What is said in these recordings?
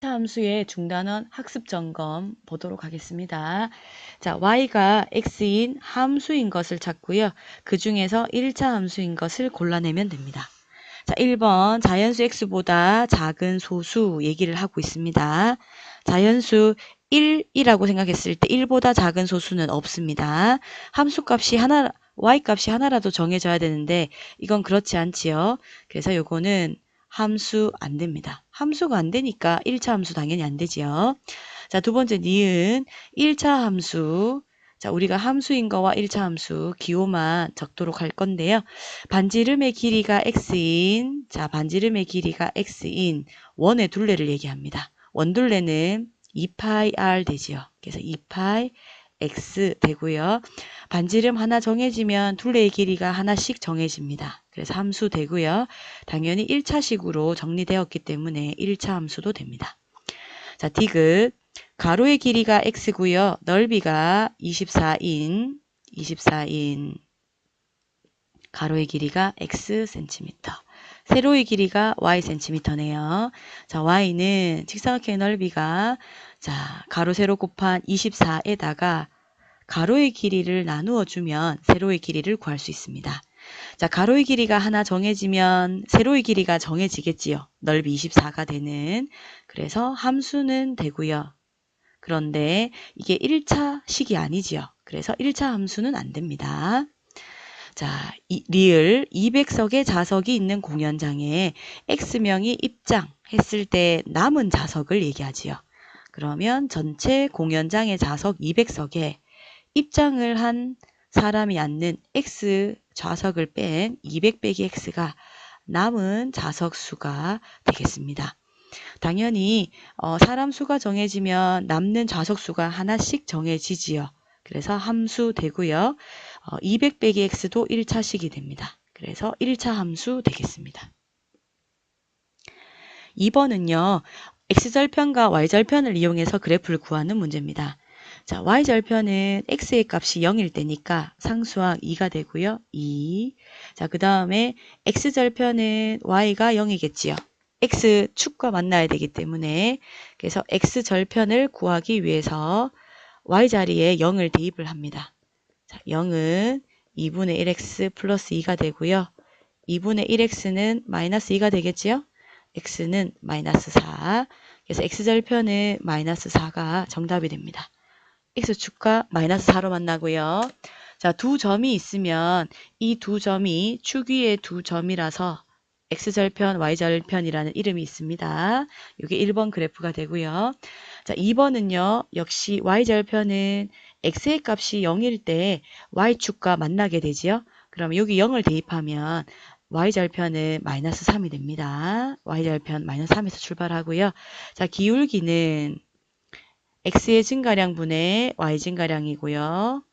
함수의 중단원 학습 점검 보도록 하겠습니다. 자, y가 x인 함수인 것을 찾고요. 그 중에서 1차 함수인 것을 골라내면 됩니다. 자, 1번 자연수 x보다 작은 소수 얘기를 하고 있습니다. 자연수 1이라고 생각했을 때 1보다 작은 소수는 없습니다. 함수값이 하나, y값이 하나라도 정해져야 되는데 이건 그렇지 않지요. 그래서 요거는 함수 안 됩니다. 함수가 안 되니까 1차 함수 당연히 안 되지요. 자, 두 번째 니은 1차 함수. 자, 우리가 함수인 거와 1차 함수 기호만 적도록 할 건데요. 반지름의 길이가 x인, 자, 반지름의 길이가 x인 원의 둘레를 얘기합니다. 원둘레는 2πr 되지요. 그래서 2π x 되고요. 반지름 하나 정해지면 둘레의 길이가 하나씩 정해집니다. 그래서 함수 되고요. 당연히 1차식으로 정리되었기 때문에 1차 함수도 됩니다. 자, 디귿. 가로의 길이가 x고요. 넓이가 24인 가로의 길이가 x cm. 세로의 길이가 y cm네요. 자, y는 직사각형의 넓이가 자, 가로 세로 곱한 24에다가 가로의 길이를 나누어 주면 세로의 길이를 구할 수 있습니다. 자, 가로의 길이가 하나 정해지면 세로의 길이가 정해지겠지요. 넓이 24가 되는. 그래서 함수는 되고요. 그런데 이게 1차 식이 아니지요. 그래서 1차 함수는 안 됩니다. 자, 리을 200석의 자석이 있는 공연장에 X명이 입장했을 때 남은 자석을 얘기하지요. 그러면 전체 공연장의 자석 200석에 입장을 한 사람이 앉는 X 좌석을 뺀 200 빼기 X가 남은 자석 수가 되겠습니다. 당연히 사람 수가 정해지면 남는 좌석 수가 하나씩 정해지지요. 그래서 함수 되고요. 200 빼기 x도 1차식이 됩니다. 그래서 1차 함수 되겠습니다. 2번은요. x절편과 y절편을 이용해서 그래프를 구하는 문제입니다. 자, y절편은 x의 값이 0일 때니까 상수항 2가 되고요. 2. 자, 그 다음에 x절편은 y가 0이겠지요. x축과 만나야 되기 때문에 그래서 x절편을 구하기 위해서 y자리에 0을 대입을 합니다. 자, 0은 2분의 1x 플러스 2가 되고요. 2분의 1x는 마이너스 2가 되겠지요? x는 마이너스 4. 그래서 x절편은 마이너스 4가 정답이 됩니다. x축과 마이너스 4로 만나고요. 자, 두 점이 있으면 이 두 점이 축 위의 두 점이라서 x절편, y절편이라는 이름이 있습니다. 이게 1번 그래프가 되고요. 자, 2번은요. 역시 y절편은 x의 값이 0일 때 y축과 만나게 되지요. 그럼 여기 0을 대입하면 y절편은 마이너스 3이 됩니다. y절편 마이너스 3에서 출발하고요. 자, 기울기는 x의 증가량분의 y 증가량이고요.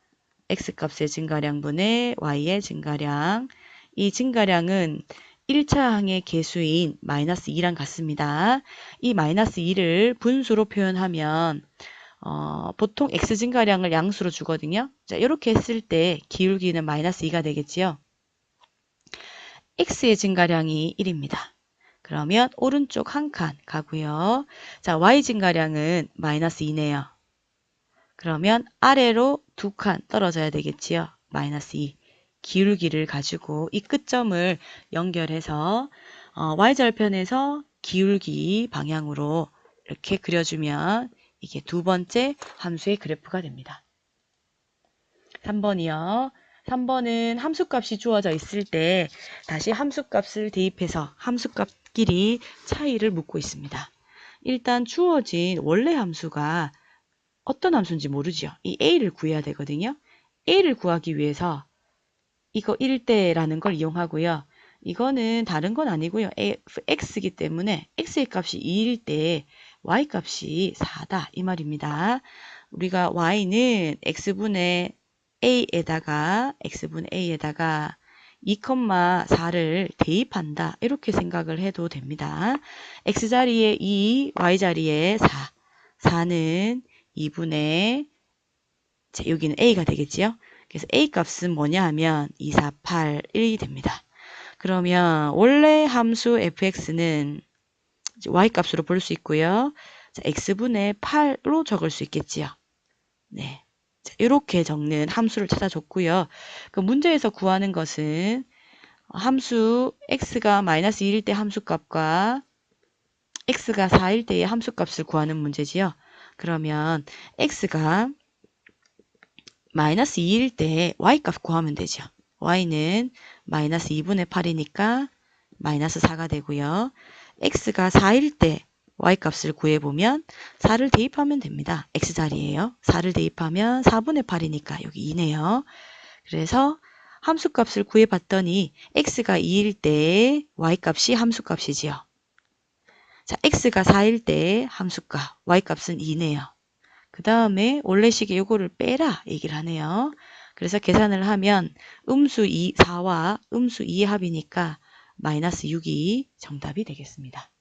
x값의 증가량분의 y의 증가량. 이 증가량은 1차 항의 개수인 마이너스 2랑 같습니다. 이 마이너스 2를 분수로 표현하면 보통 x 증가량을 양수로 주거든요. 자, 이렇게 했을 때 기울기는 마이너스 2가 되겠지요. x의 증가량이 1입니다. 그러면 오른쪽 한 칸 가고요. 자, y 증가량은 마이너스 2네요. 그러면 아래로 두 칸 떨어져야 되겠지요. 마이너스 2. 기울기를 가지고 이 끝점을 연결해서 y절편에서 기울기 방향으로 이렇게 그려주면 이게 두 번째 함수의 그래프가 됩니다. 3번이요. 3번은 함수값이 주어져 있을 때 다시 함수값을 대입해서 함수값끼리 차이를 묻고 있습니다. 일단 주어진 원래 함수가 어떤 함수인지 모르죠. 이 a를 구해야 되거든요. a를 구하기 위해서 이거 1대라는 걸 이용하고요. 이거는 다른 건 아니고요. x이기 때문에 x의 값이 2일 때 y 값이 4다 이 말입니다. 우리가 y는 x분의 a에다가 2,4를 대입한다 이렇게 생각을 해도 됩니다. x자리에 2, y자리에 4. 4는 2분의 여기는 a가 되겠지요. 그래서 a 값은 뭐냐 하면 2, 4, 8, 1이 됩니다. 그러면 원래 함수 fx는 y 값으로 볼 수 있고요. 자, x분의 8로 적을 수 있겠지요. 네. 자, 이렇게 적는 함수를 찾아줬고요. 그 문제에서 구하는 것은 함수 x가 마이너스 2일 때 함수값과 x가 4일 때의 함수값을 구하는 문제지요. 그러면 x가 마이너스 2일 때 y값 구하면 되죠. y는 마이너스 2분의 8이니까 마이너스 4가 되고요. x가 4일 때 y값을 구해보면 4를 대입하면 됩니다. x자리에요. 4를 대입하면 4분의 8이니까 여기 2네요. 그래서 함수값을 구해봤더니 x가 2일 때 y값이 함수값이지요. 자, x가 4일 때 함수값, y값은 2네요. 그 다음에 원래식에 요거를 빼라 얘기를 하네요. 그래서 계산을 하면 음수 2, 4와 음수 2의 합이니까 마이너스 6이 정답이 되겠습니다.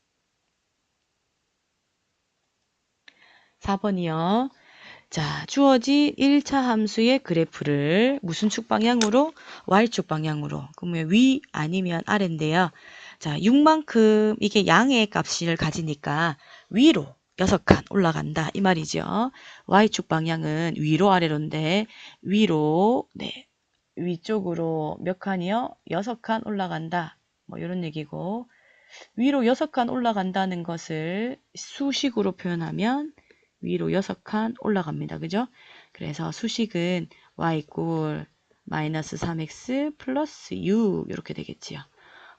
4번이요. 자, 주어진 1차 함수의 그래프를 무슨 축 방향으로? Y축 방향으로. 그러면 위 아니면 아래인데요. 자, 6만큼 이게 양의 값을 가지니까 위로 6칸 올라간다 이 말이죠. Y축 방향은 위로 아래로인데 위로 네 위쪽으로 몇 칸이요? 6칸 올라간다. 뭐 이런 얘기고 위로 6칸 올라간다는 것을 수식으로 표현하면 위로 6칸 올라갑니다. 그죠? 그래서 수식은 y 꼴 마이너스 3x 플러스 6 이렇게 되겠지요.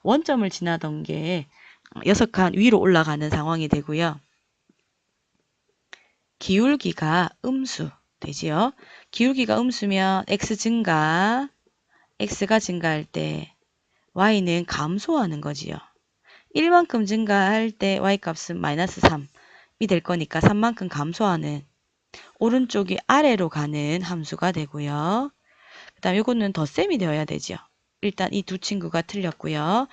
원점을 지나던 게 6칸 위로 올라가는 상황이 되고요. 기울기가 음수 되지요. 기울기가 음수면 x 증가, x가 증가할 때 y는 감소하는 거지요. 1만큼 증가할 때 y값은 마이너스 3이 될 거니까 3만큼 감소하는 오른쪽이 아래로 가는 함수가 되고요. 그 다음 이거는 덧셈이 되어야 되죠. 일단 이 두 친구가 틀렸고요.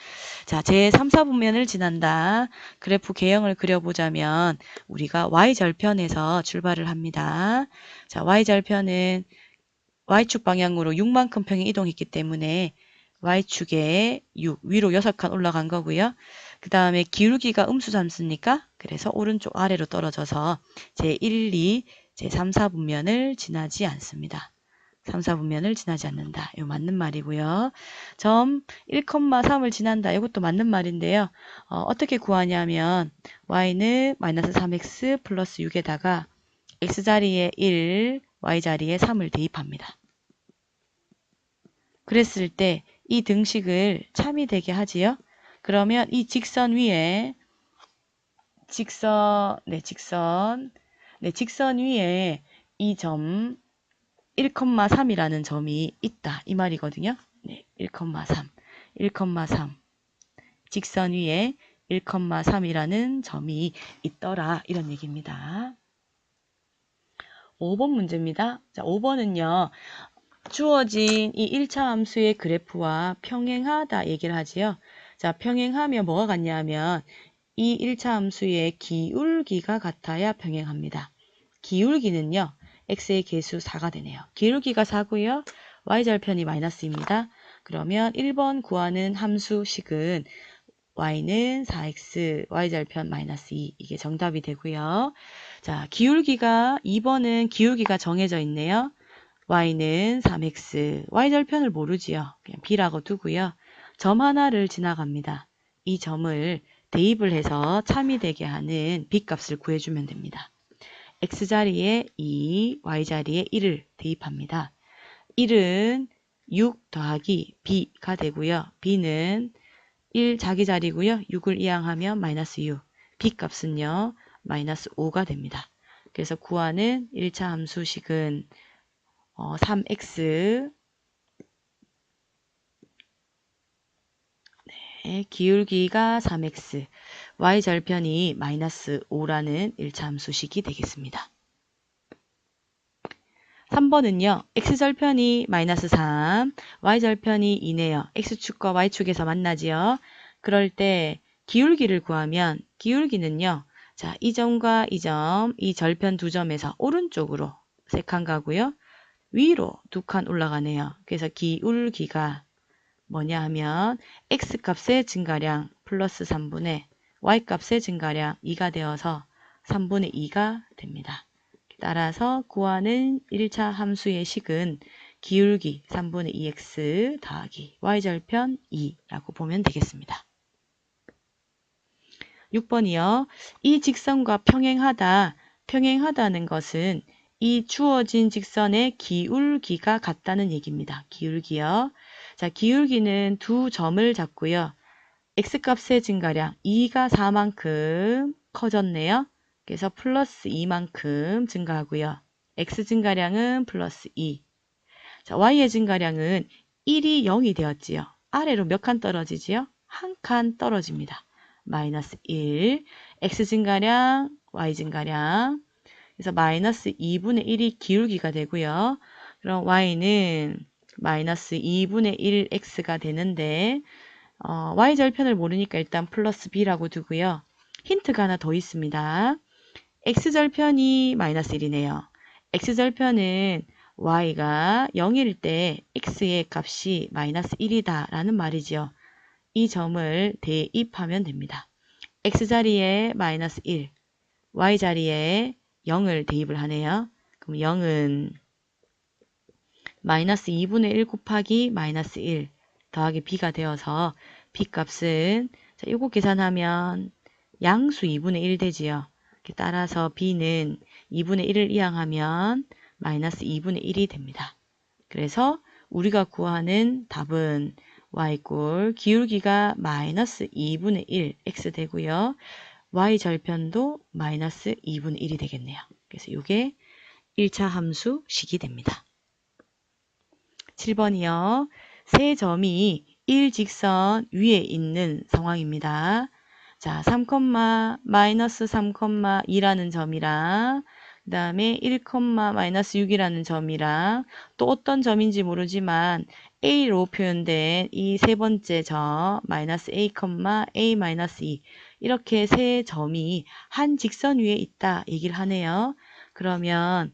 자, 제 3, 4분면을 지난다. 그래프 개형을 그려보자면 우리가 y절편에서 출발을 합니다. 자, y절편은 y축 방향으로 6만큼 평이 이동했기 때문에 y축에 6, 위로 6칸 올라간 거고요. 그 다음에 기울기가 음수 함수니까 그래서 오른쪽 아래로 떨어져서 제 1, 2, 제 3, 4분면을 지나지 않습니다. 3, 4분면을 지나지 않는다. 이거 맞는 말이고요. 점 1,3을 지난다. 이것도 맞는 말인데요. 어떻게 구하냐면 y는 마이너스 3x 플러스 6에다가 x자리에 1, y자리에 3을 대입합니다. 그랬을 때 이 등식을 참이 되게 하지요. 그러면 이 직선 위에 직선 위에 이 점 1,3이라는 점이 있다 이 말이거든요. 네, 1,3 직선 위에 1,3이라는 점이 있더라 이런 얘기입니다. 5번 문제입니다. 자, 5번은요. 주어진 이 1차 함수의 그래프와 평행하다 얘기를 하지요. 자, 평행하면 뭐가 같냐면 이 1차 함수의 기울기가 같아야 평행합니다. 기울기는요. x의 계수 4가 되네요. 기울기가 4고요. y절편이 마이너스입니다. 그러면 1번 구하는 함수식은 y는 4x, y절편 마이너스 2 이게 정답이 되고요. 자, 기울기가 2번은 기울기가 정해져 있네요. y는 3x, y절편을 모르지요. 그냥 b라고 두고요. 점 하나를 지나갑니다. 이 점을 대입을 해서 참이 되게 하는 b값을 구해주면 됩니다. x자리에 2, y자리에 1을 대입합니다. 1은 6 더하기 b가 되고요. b는 1 자기 자리고요. 6을 이항하면 마이너스 6, b값은요. 마이너스 5가 됩니다. 그래서 구하는 1차 함수식은 3x 네, 기울기가 3x y절편이 마이너스 5라는 1차 함수식이 되겠습니다. 3번은요. x절편이 마이너스 3 y절편이 2네요. x축과 y축에서 만나지요. 그럴 때 기울기를 구하면 기울기는요. 자, 이 점과 이 점, 이 절편 두 점에서 오른쪽으로 3칸 가고요. 위로 2칸 올라가네요. 그래서 기울기가 뭐냐 하면 x값의 증가량 플러스 3분의 y값의 증가량 2가 되어서 3분의 2가 됩니다. 따라서 구하는 1차 함수의 식은 기울기 3분의 2x 더하기 y절편 2라고 보면 되겠습니다. 6번이요. 이 직선과 평행하다. 평행하다는 것은 이 주어진 직선의 기울기가 같다는 얘기입니다. 기울기요. 자, 기울기는 두 점을 잡고요. x값의 증가량 2가 4만큼 커졌네요. 그래서 플러스 2만큼 증가하고요. x 증가량은 플러스 2. 자, y의 증가량은 1이 0이 되었지요. 아래로 몇 칸 떨어지지요? 한 칸 떨어집니다. 마이너스 1. x 증가량, y 증가량. 그래서 마이너스 2분의 1이 기울기가 되고요. 그럼 y는 마이너스 2분의 1 x가 되는데 y절편을 모르니까 일단 플러스 b라고 두고요. 힌트가 하나 더 있습니다. x절편이 마이너스 1이네요. x절편은 y가 0일 때 x의 값이 마이너스 1이다 라는 말이지요. 이 점을 대입하면 됩니다. x자리에 마이너스 1, y자리에 0을 대입을 하네요. 그럼 0은 마이너스 2분의 1 곱하기 마이너스 1 더하기 b가 되어서 b 값은 자, 이거 계산하면 양수 2분의 1 되지요. 따라서 b는 2분의 1을 이항하면 마이너스 2분의 1이 됩니다. 그래서 우리가 구하는 답은 y꼴 기울기가 마이너스 2분의 1 x 되고요. y절편도 마이너스 2분의 1이 되겠네요. 그래서 이게 1차 함수식이 됩니다. 7번이요. 세 점이 일직선 위에 있는 상황입니다. 자, 3, 마이너스 3,2라는 점이랑 그 다음에 1, 마이너스 6이라는 점이랑 또 어떤 점인지 모르지만 A로 표현된 이 세 번째 점 마이너스 A, A 마이너스 2 이렇게 세 점이 한 직선 위에 있다 얘기를 하네요. 그러면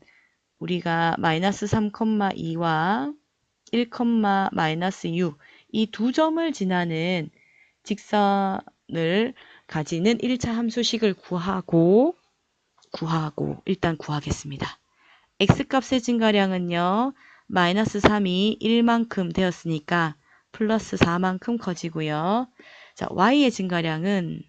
우리가 마이너스 3,2와 1, 마이너스 6 이 두 점을 지나는 직선을 가지는 1차 함수식을 구하고 일단 구하겠습니다. x값의 증가량은요. 마이너스 3이 1만큼 되었으니까 플러스 4만큼 커지고요. 자, y의 증가량은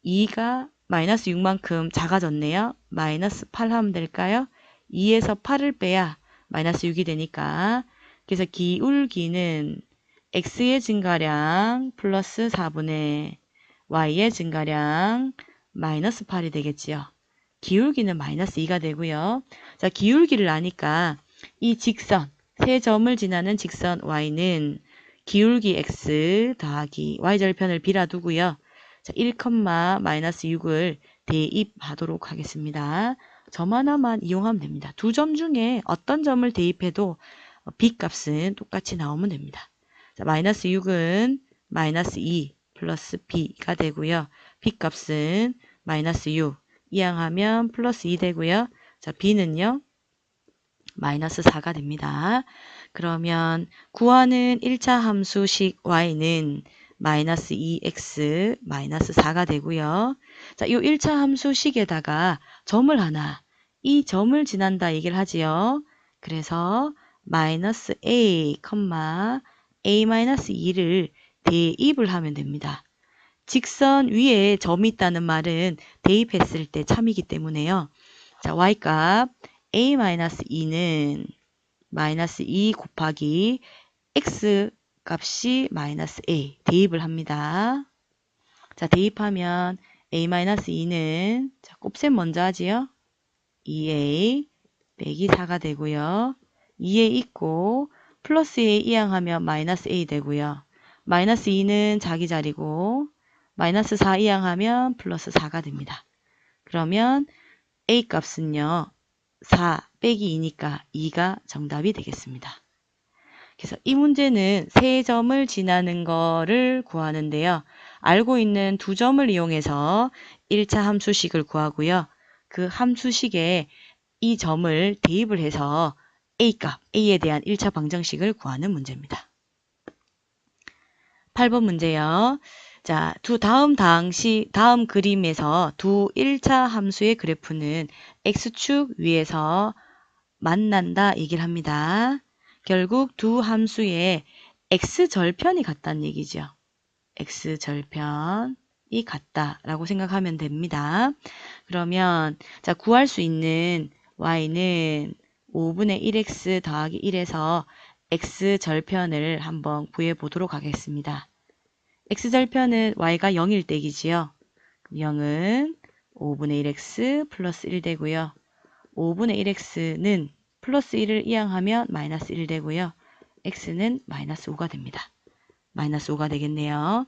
2가 마이너스 6만큼 작아졌네요. 마이너스 8 하면 될까요? 2에서 8을 빼야 마이너스 6이 되니까 그래서 기울기는 x의 증가량 플러스 4분의 y의 증가량 마이너스 8이 되겠지요. 기울기는 마이너스 2가 되고요. 자, 기울기를 아니까 이 직선, 세 점을 지나는 직선 y는 기울기 x 더하기 y절편을 b라 두고요. 자, 1, 마이너스 6을 대입하도록 하겠습니다. 점 하나만 이용하면 됩니다. 두 점 중에 어떤 점을 대입해도 b 값은 똑같이 나오면 됩니다. 자, 마이너스 6은 마이너스 2 플러스 b가 되고요. b 값은 마이너스 6 이항하면 플러스 2 되고요. 자, b는요. 마이너스 4가 됩니다. 그러면 구하는 1차 함수식 y는 마이너스 2x 마이너스 4가 되고요. 자, 이 1차 함수식에다가 점을 하나, 이 점을 지난다 얘기를 하지요. 그래서 마이너스 a, a 마이너스 2를 대입을 하면 됩니다. 직선 위에 점이 있다는 말은 대입했을 때 참이기 때문에요. 자, y값 a 마이너스 2는 마이너스 2 곱하기 x 값이 마이너스 a 대입을 합니다. 자, 대입하면 a 마이너스 2는 자, 곱셈 먼저 하지요. 2a 빼기 4가 되고요. 2a 있고 플러스 a 이항하면 마이너스 a 되고요. 마이너스 2는 자기 자리고 마이너스 4 이항하면 플러스 4가 됩니다. 그러면 a 값은요. 4 빼기 2니까 2가 정답이 되겠습니다. 그래서 이 문제는 세 점을 지나는 거를 구하는데요. 알고 있는 두 점을 이용해서 1차 함수식을 구하고요. 그 함수식에 이 점을 대입을 해서 A값, A에 대한 1차 방정식을 구하는 문제입니다. 8번 문제요. 자, 다음 그림에서 두 1차 함수의 그래프는 x축 위에서 만난다 얘기를 합니다. 결국 두 함수의 x절편이 같다는 얘기죠. x절편이 같다라고 생각하면 됩니다. 그러면 자, 구할 수 있는 y는 5분의 1x 더하기 1에서 x절편을 한번 구해 보도록 하겠습니다. x절편은 y가 0일 때이지요. 0은 5분의 1x 플러스 1 되고요. 5분의 1x는 플러스 1을 이항하면 마이너스 1 되고요. x는 마이너스 5가 됩니다. 마이너스 5가 되겠네요.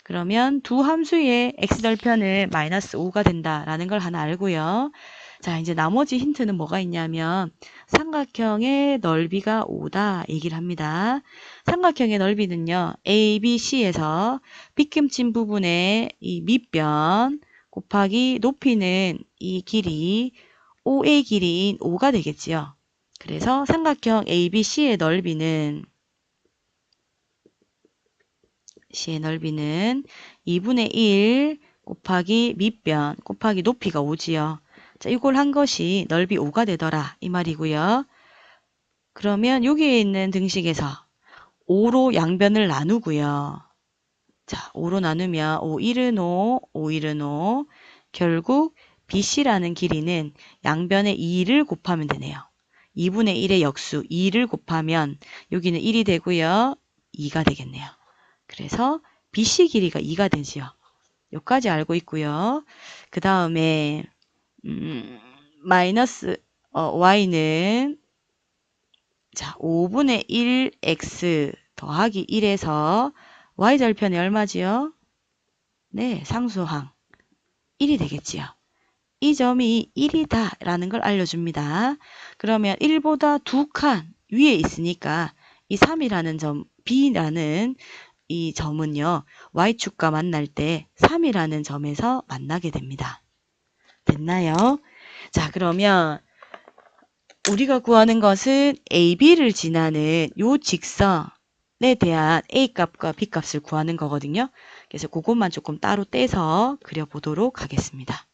그러면 두 함수의 x절편은 마이너스 5가 된다라는 걸 하나 알고요. 자, 이제 나머지 힌트는 뭐가 있냐면 삼각형의 넓이가 5다 얘기를 합니다. 삼각형의 넓이는요. A, B, C에서 빗김친 부분의 이 밑변 곱하기 높이는 이 길이 OA 길이인 5가 되겠지요. 그래서 삼각형 ABC의 넓이는 2분의 1 곱하기 밑변 곱하기 높이가 5지요. 자, 이걸 한 것이 넓이 5가 되더라 이 말이고요. 그러면 여기에 있는 등식에서 5로 양변을 나누고요. 자, 5로 나누면 5, 1은 5, 5, 1은 5. 결국 BC라는 길이는 양변에 2를 곱하면 되네요. 2분의 1의 역수 2를 곱하면 여기는 1이 되고요. 2가 되겠네요. 그래서 BC 길이가 2가 되지요. 여기까지 알고 있고요. 그 다음에 마이너스 y는 자 5분의 1x 더하기 1에서 y절편이 얼마지요? 네, 상수항 1이 되겠지요. 이 점이 1이다 라는 걸 알려줍니다. 그러면 1보다 2칸 위에 있으니까 이 3이라는 점, B라는 이 점은요. Y축과 만날 때 3이라는 점에서 만나게 됩니다. 됐나요? 자, 그러면 우리가 구하는 것은 AB를 지나는 요 직선에 대한 A값과 B값을 구하는 거거든요. 그래서 그것만 조금 따로 떼서 그려보도록 하겠습니다.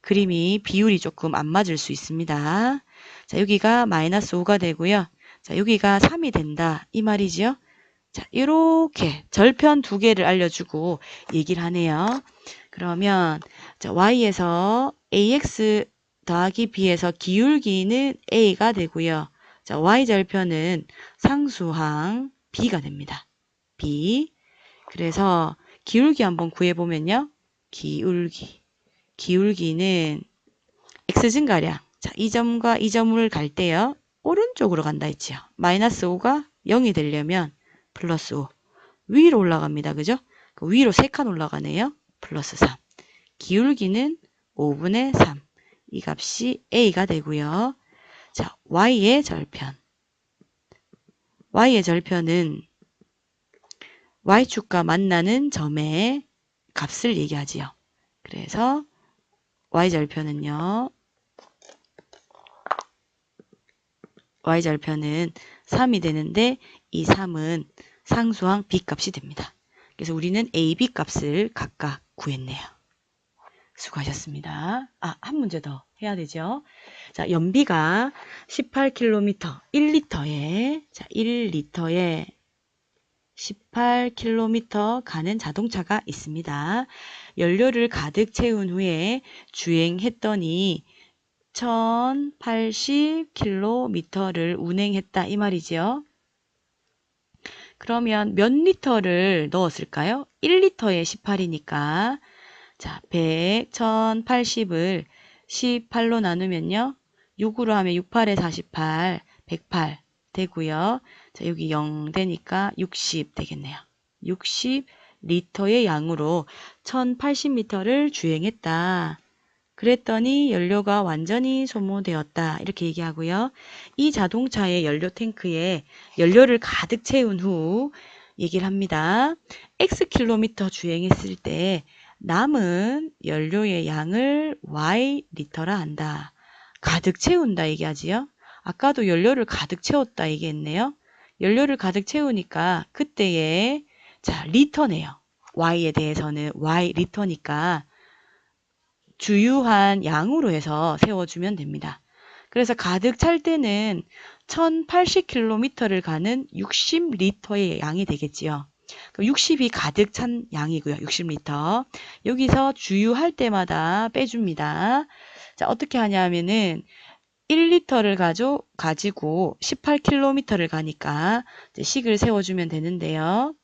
그림이 비율이 조금 안 맞을 수 있습니다. 자, 여기가 마이너스 5가 되고요. 자, 여기가 3이 된다. 이 말이지요. 자, 이렇게 절편 두 개를 알려주고 얘기를 하네요. 그러면 자, y에서 ax 더하기 b에서 기울기는 a가 되고요. 자, y절편은 상수항 b가 됩니다. b. 그래서 기울기 한번 구해보면요. 기울기는 x증가량. 자, 이 점과 이 점을 갈 때요. 오른쪽으로 간다 했지요. 마이너스 5가 0이 되려면 플러스 5. 위로 올라갑니다. 그죠? 위로 3칸 올라가네요. 플러스 3. 기울기는 5분의 3. 이 값이 a가 되고요. 자, y의 절편. y의 절편은 y축과 만나는 점의 값을 얘기하지요. 그래서 y절편은요. y절편은 3이 되는데 이 3은 상수항 b값이 됩니다. 그래서 우리는 a, b 값을 각각 구했네요. 수고하셨습니다. 한 문제 더 해야 되죠. 자, 연비가 18km, 1리터에, 자, 1리터에 18km 가는 자동차가 있습니다. 연료를 가득 채운 후에 주행했더니 1080km를 운행했다 이 말이지요. 그러면 몇 리터를 넣었을까요? 1리터에 18이니까 자, 100, 1080을 18로 나누면요. 6으로 하면 68에 48, 108 되고요. 자, 여기 0 되니까 60 되겠네요. 60리터의 양으로 1080m를 주행했다. 그랬더니 연료가 완전히 소모되었다. 이렇게 얘기하고요. 이 자동차의 연료 탱크에 연료를 가득 채운 후 얘기를 합니다. X킬로미터 주행했을 때 남은 연료의 양을 Y리터라 한다. 가득 채운다 얘기하지요. 아까도 연료를 가득 채웠다 얘기했네요. 연료를 가득 채우니까 그때의 자 리터네요. Y에 대해서는 Y 리터니까 주유한 양으로 해서 세워주면 됩니다. 그래서 가득 찰 때는 1080km를 가는 60리터의 양이 되겠지요. 60이 가득 찬 양이고요. 60리터. 여기서 주유할 때마다 빼줍니다. 자, 어떻게 하냐면은 1리터를 가지고 18km를 가니까 이제 식을 세워주면 되는데요.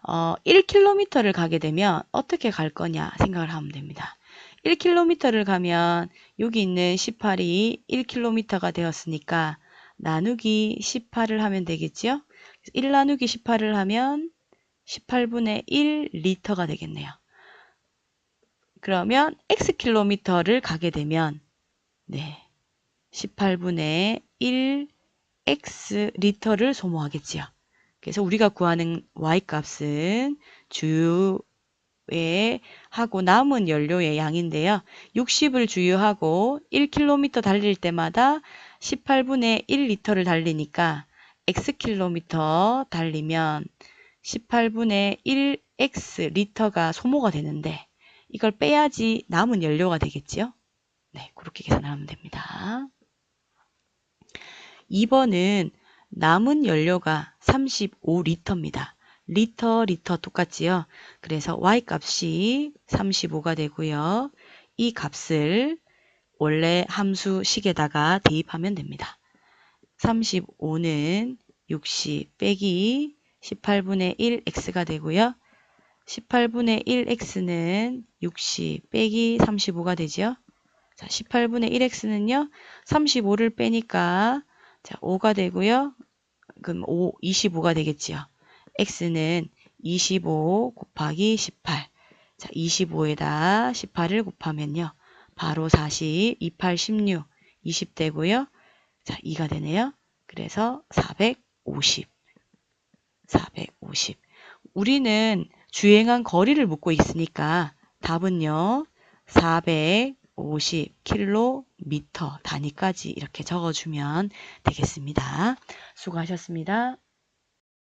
1km를 가게 되면 어떻게 갈 거냐 생각을 하면 됩니다. 1km를 가면 여기 있는 18이 1km가 되었으니까 나누기 18을 하면 되겠죠? 1 나누기 18을 하면 18분의 1리터가 되겠네요. 그러면 x킬로미터를 가게 되면 네, 18분의 1x리터를 소모하겠지요. 그래서 우리가 구하는 y값은 주유에 하고 남은 연료의 양인데요. 60을 주유하고 1km 달릴 때마다 18분의 1리터를 달리니까 x킬로미터 달리면 18분의 1x 리터가 소모가 되는데 이걸 빼야지 남은 연료가 되겠지요. 네, 그렇게 계산하면 됩니다. 2번은 남은 연료가 35리터입니다. 리터 똑같지요. 그래서 y값이 35가 되고요. 이 값을 원래 함수식에다가 대입하면 됩니다. 35는 60 빼기 18분의 1x가 되고요. 18분의 1x는 60 빼기 35가 되죠. 자, 18분의 1x는요. 35를 빼니까 자, 5가 되고요. 그럼 25가 되겠지요. x는 25 곱하기 18. 자, 25에다 18을 곱하면요. 바로 40, 28, 16, 20 되고요. 자, 2가 되네요. 그래서 450. 우리는 주행한 거리를 묻고 있으니까 답은요. 450km 단위까지 이렇게 적어주면 되겠습니다. 수고하셨습니다.